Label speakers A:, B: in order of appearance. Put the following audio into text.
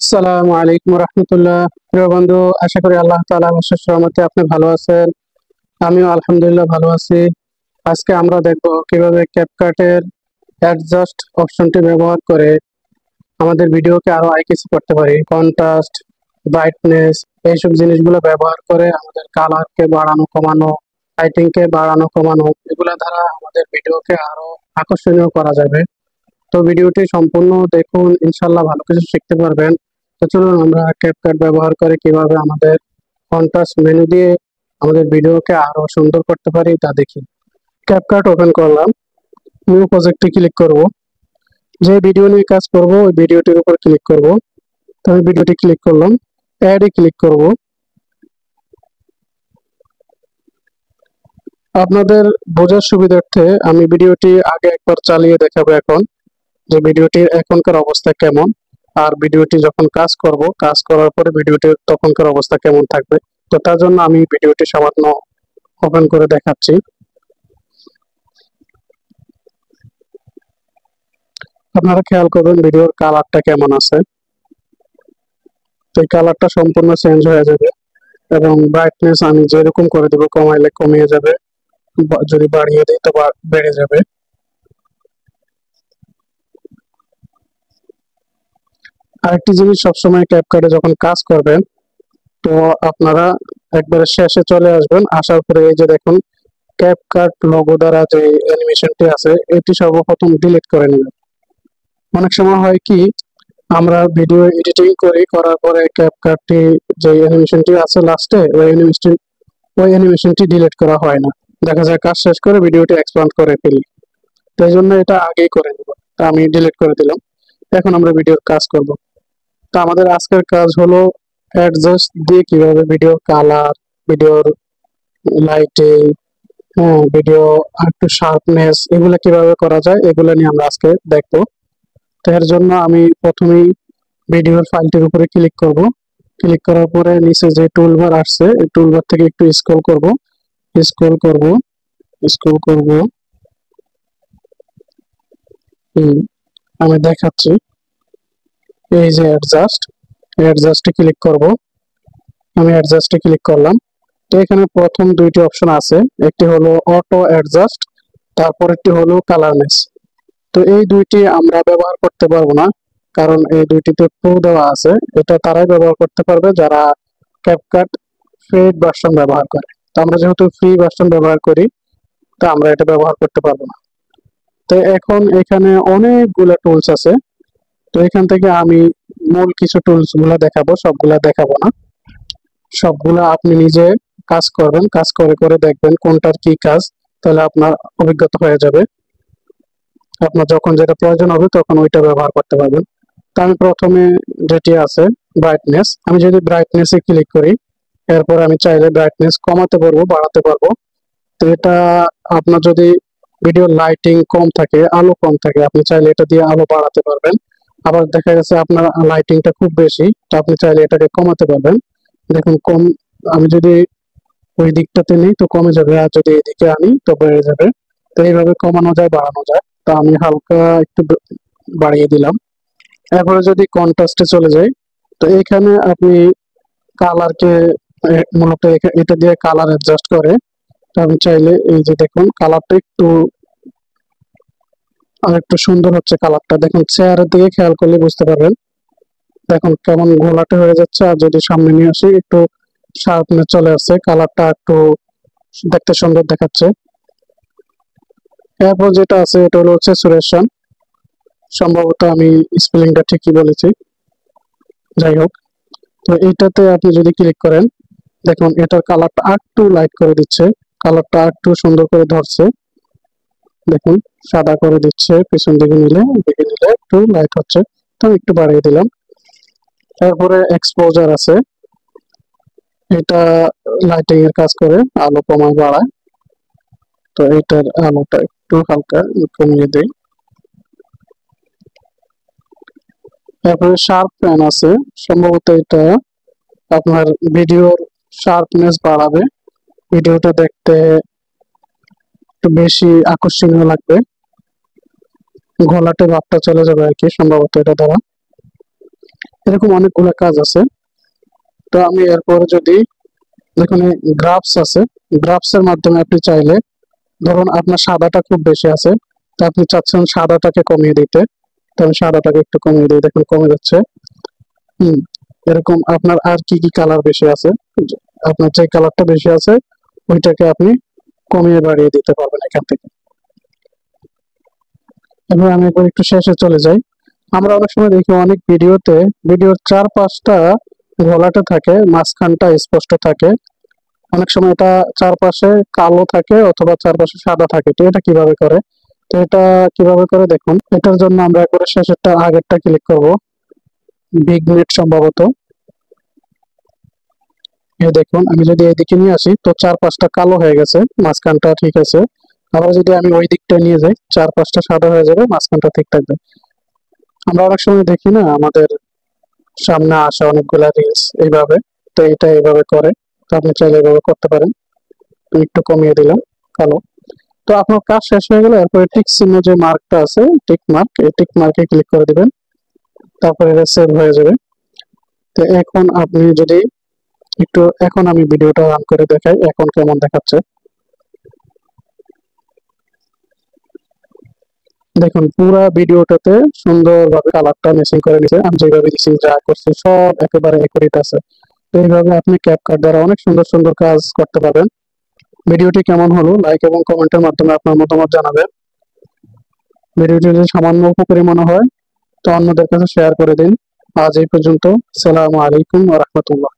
A: আসসালামু আলাইকুম রহমতুল্লাহ। প্রিয় বন্ধু, আশা করি আল্লাহ তাআলা অশেষ রহমতে আপনি ভালো আছেন। আমিও আলহামদুলিল্লাহ ভালো আছি। আজকে আমরা দেখব কিভাবে ক্যাপকাটের অ্যাডজাস্ট অপশনটি ব্যবহার করে আমাদের ভিডিওকে আরো আইকিসি করতে পারি। কন্ট্রাস্ট, ব্রাইটনেস, এইসব জিনিসগুলো ব্যবহার করে আমাদের কালারকে বাড়ানো কমানো, লাইটিংকে বাড়ানো কমানো, এগুলা দ্বারা আমাদের ভিডিওকে আরো আকর্ষণীয় করা যাবে। তো ভিডিওটি সম্পূর্ণ দেখুন, ইনশাল্লাহ ভালো কিছু শিখতে পারবেন। তো চলুন আমরা ক্যাপকাট ব্যবহার করে কিভাবে আমাদের কন্ট্রাস্ট মেনু দিয়ে আমাদের ভিডিওকে আরো সুন্দর করতে পারি তা দেখি। ক্যাপকাট ওপেন করলাম, নিউ প্রজেক্টে ক্লিক করব। যে ভিডিও নিয়ে কাজ করব ওই ভিডিওটির উপর ক্লিক করব। তো আমি ভিডিওটি ক্লিক করলাম, অ্যাডে ক্লিক করব। আপনাদের বোঝার সুবিধার্থে আমি ভিডিওটি আগে একবার চালিয়ে দেখাবো এখন, যে ভিডিওটির এখনকার অবস্থা কেমন, আর ভিডিওটি যখন কাজ করব, কাজ করার পরে ভিডিওটির তখনকার অবস্থা কেমন থাকবে। তো তার জন্য আমি ভিডিওটি সামান্য ওপেন করে দেখাচ্ছি। আপনারা খেয়াল করবেন ভিডিওর কালারটা কেমন আছে। তো এই কালারটা সম্পূর্ণ চেঞ্জ হয়ে যাবে, এবং ব্রাইটনেস আমি যেরকম করে দেবো, কমাইলে কমিয়ে যাবে, যদি বাড়িয়ে দিই তো বেড়ে যাবে। আরেকটি জিনিস, সবসময় ক্যাপকাটে যখন কাজ করবেন, তো আপনারা একবারে শেষে চলে আসবেন, আসার পরে এই যে দেখুন ক্যাপকাট লোগো দ্বারা যে অ্যানিমেশনটি আছে এটি সর্বপ্রথম ডিলিট করে নেবেন। অনেক সময় হয় কি, আমরা ভিডিও এডিটিং করি, করার পরে ক্যাপকাটটি যে অ্যানিমেশনটি আছে লাস্টে, ওই অ্যানিমেশনটি ডিলিট করা হয় না। দেখা যায় কাজ শেষ করে ভিডিওটি এক্সপান্ড করে ফেলি। তাই জন্য এটা আগেই করে নেব। তা আমি ডিলিট করে দিলাম। এখন আমরা ভিডিওর কাজ করব। তো আমাদের আজকের কাজ হলো অ্যাডজাস্ট দিয়ে কিভাবে ভিডিওর কালার, ভিডিওর লাইটিং, হ্যাঁ, ভিডিও আর একটু শার্পনেস, এগুলো কিভাবে করা যায় এগুলো নিয়ে আমরা আজকে দেখবো। তো এর জন্য আমি প্রথমেই ভিডিওর ফাইলটির উপরে ক্লিক করব। ক্লিক করার পরে নিচে যে টুলবার আসছে এই টুলবার থেকে একটু স্ক্রল করব, স্ক্রল করব, স্ক্রল করব। আমি দেখাচ্ছি। এই যে অ্যাডজাস্টে ক্লিক করব। আমি অ্যাডজাস্টে ক্লিক করলাম। তো এখানে প্রথম দুইটি অপশন আছে, একটি হলো অটো অ্যাডজাস্ট, তারপর একটি হলো কালারনেস। তো এই দুইটি আমরা ব্যবহার করতে পারবো না, কারণ এই দুইটিতে প্রো দেওয়া আছে। এটা তারাই ব্যবহার করতে পারবে যারা ক্যাপকাট পেইড ভার্সন ব্যবহার করে। তো আমরা যেহেতু ফ্রি ভার্সন ব্যবহার করি, তো আমরা এটা ব্যবহার করতে পারবো না। তো এখন এখানে অনেকগুলো টুলস আছে। তো এখান থেকে আমি মূল কিছু টুলস গুলা দেখাবো, সবগুলা দেখাবো না। সবগুলা আপনি নিজে কাজ করবেন, কাজ করে করে দেখবেন কোনটার কি কাজ, তাহলে আপনার অভিজ্ঞতা হয়ে যাবে। আপনার যখন যেটা প্রয়োজন হবে তখন ওইটা ব্যবহার করতে পারবেন। তো আমি প্রথমে যেটি আছে ব্রাইটনেস, আমি যদি ব্রাইটনেসে ক্লিক করি, এরপর আমি চাইলে ব্রাইটনেস কমাতে পারবো, বাড়াতে পারবো। তো এটা আপনার যদি ভিডিও লাইটিং কম থাকে, আলো কম থাকে, আপনি চাইলে এটা দিয়ে আলো বাড়াতে পারবেন। আবার দেখা গেছে আপনার লাইটিংটা খুব বেশি, তো আপনি চাইলে এটাকে কমাতে পারবেন। দেখুন কম, আমি যদি ওই দিকটাতে নেই তো কমে যাবে, আর যদি এদিকে আনি তো বেড়ে যাবে। তো এইভাবে কমানো যায়, বাড়ানো যায়। তো আমি হালকা একটু বাড়িয়ে দিলাম। এরপরে যদি কন্ট্রাস্টে চলে যাই, তো এখানে আপনি কালারকে মূলত এটা দিয়ে কালার অ্যাডজাস্ট করে। তো আমি চাইলে এই যে দেখুন কালারটা একটু আর একটু সুন্দর হচ্ছে। কালারটা দেখুন, চেহারার দিকে খেয়াল করলে বুঝতে পারবেন। দেখুন কেমন ঘোলাটে হয়ে যাচ্ছে, আর যদি সামনে নিয়ে আসি একটু শার্পনেস চলে আসছে, কালারটা একটু দেখতে সুন্দর দেখাচ্ছে। এরপর যেটা আছে এটা হচ্ছে স্যাচুরেশন। সম্ভবত আমি স্পেলিংটা ঠিকই বলেছি, যাই হোক। তো এইটাতে আপনি যদি ক্লিক করেন, দেখুন এটার কালারটা একটু লাইট করে দিচ্ছে, কালারটা একটু সুন্দর করে ধরছে। দেখুন সাদা করে দিচ্ছে, পিছন দিকে নিলে একটু লাইট হচ্ছে। তো আমি একটু বাড়িয়ে দিলাম। তারপরে এক্সপোজার আছে, এটা লাইটিং এর কাজ করে, আলো কমায় বাড়ায়। তো এটার আলোটা একটু হালকা কমিয়ে দেই। তারপরে শার্প প্যান আছে, সম্ভবত এটা আপনার ভিডিওর শার্পনেস বাড়াবে, ভিডিওটা দেখতে একটু বেশি আকর্ষণীয় লাগবে, ঘোলাটে ভাবটা চলে যাবে আর কি, সম্ভবত এটা দ্বারা। এরকম অনেকগুলো কাজ আছে। তো আমি এরপর যদি দেখুন গ্রাফস আছে, গ্রাফস এর মাধ্যমে আপনি চাইলে, ধরুন আপনার সাদাটা খুব বেশি আছে, তো আপনি চাচ্ছেন সাদাটাকে কমিয়ে দিতে, তো আমি সাদাটাকে একটু কমিয়ে দিই, দেখুন কমে যাচ্ছে। হুম, এরকম আপনার আর কি কি কালার বেশি আছে, আপনার যে কালারটা বেশি আছে ওইটাকে আপনি কমিয়ে বাড়িয়ে দিতে পারবেন এখান থেকে। এবার আমি একবার একটু শেষে চলে যাই। আমরা অনেক সময় দেখি অনেক ভিডিওতে ভিডিওর চারপাশটা ঘোলাটে থাকে, মাঝখানটা স্পষ্ট থাকে, অনেক সময় এটা চারপাশে কালো থাকে অথবা চারপাশে সাদা থাকে। তো এটা কিভাবে করে? তো এটা কিভাবে করে দেখুন, এটার জন্য আমরা একবারে শেষেরটা আগেরটা ক্লিক করব, বিগ নেট সম্ভবত। এই দেখুন আমি যদি এইদিকে নিয়ে আসি তো চারপাশটা কালো হয়ে গেছে, মাঝখানটা ঠিক আছে। আবার যদি আমি ওই দিকটা নিয়ে যাই চারপাশটা সাদা হয়ে যাবে, মাঝখানটা ঠিক থাকবে। আমরা অনেক সময় দেখি না আমাদের সামনে আসে অনেকগুলা রিলস এইভাবে, তো এটা এইভাবে করে। তো আপনি চাইলে এইভাবে করতে পারেন। আমি একটু কমিয়ে দিলাম কালো। তো আপনার কাজ শেষ হয়ে গেলে এরপরে টিক চিহ্ন যে মার্কটা আছে, টিক মার্ক, এই টিক মার্কে ক্লিক করে দিবেন, তারপরে এটা সেভ হয়ে যাবে। তো এখন আপনি যদি একটু, এখন আমি ভিডিওটা রান করে দেখাই এখন কেমন দেখাচ্ছে। দেখুন পুরো ভিডিওটাতে সুন্দরভাবে কালারটা ম্যাচিং করে নিছে, আমি যেভাবে দিচ্ছি যা করছি সব একেবারে একুরেট আছে। তো এইভাবে আপনি ক্যাপকাট দ্বারা অনেক সুন্দর সুন্দর কাজ করতে পারবেন। ভিডিওটি কেমন হলো লাইক এবং কমেন্টের মাধ্যমে আপনার মতামত জানাবেন। ভিডিওটি যদি সামান্য উপকারী মনে হয় তো অন্যদের কাছে শেয়ার করে দিন। আজ এই পর্যন্ত। সালামু আলাইকুম ওয়া রাহমাতুল্লাহ।